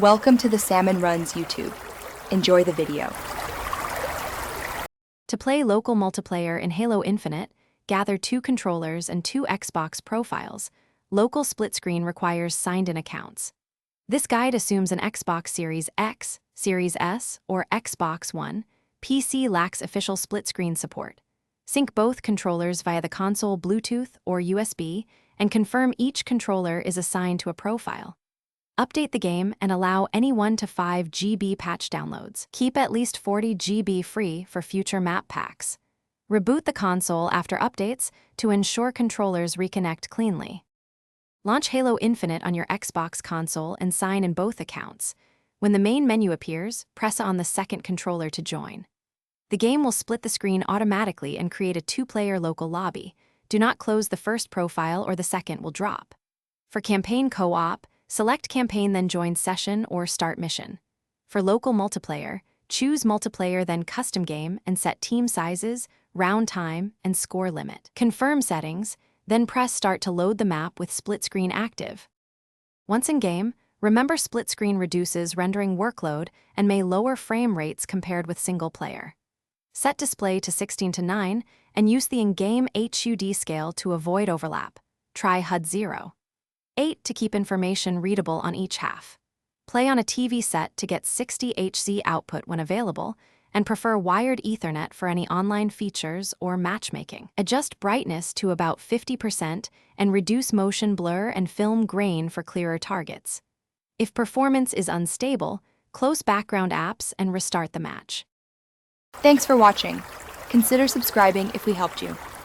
Welcome to the Salmon Runs YouTube. Enjoy the video. To play local multiplayer in Halo Infinite, gather 2 controllers and 2 Xbox profiles. Local split screen requires signed-in accounts. This guide assumes an Xbox Series X, Series S, or Xbox One. PC lacks official split screen support. Sync both controllers via the console Bluetooth or USB, and confirm each controller is assigned to a profile. Update the game and allow any 1 to 5 GB patch downloads. Keep at least 40 GB free for future map packs. Reboot the console after updates to ensure controllers reconnect cleanly. Launch Halo Infinite on your Xbox console and sign in both accounts. When the main menu appears, press on the second controller to join. The game will split the screen automatically and create a 2-player local lobby. Do not close the first profile or the second will drop. For campaign co-op, select campaign then join session or start mission. For local multiplayer, choose multiplayer then custom game and set team sizes, round time, and score limit. Confirm settings, then press start to load the map with split screen active. Once in game, remember split screen reduces rendering workload and may lower frame rates compared with single player. Set display to 16:9 and use the in-game HUD scale to avoid overlap. Try HUD 0. 8 to keep information readable on each half. Play on a TV set to get 60 Hz output when available, and prefer wired Ethernet for any online features or matchmaking. Adjust brightness to about 50% and reduce motion blur and film grain for clearer targets. If performance is unstable, close background apps and restart the match. Thanks for watching. Consider subscribing if we helped you.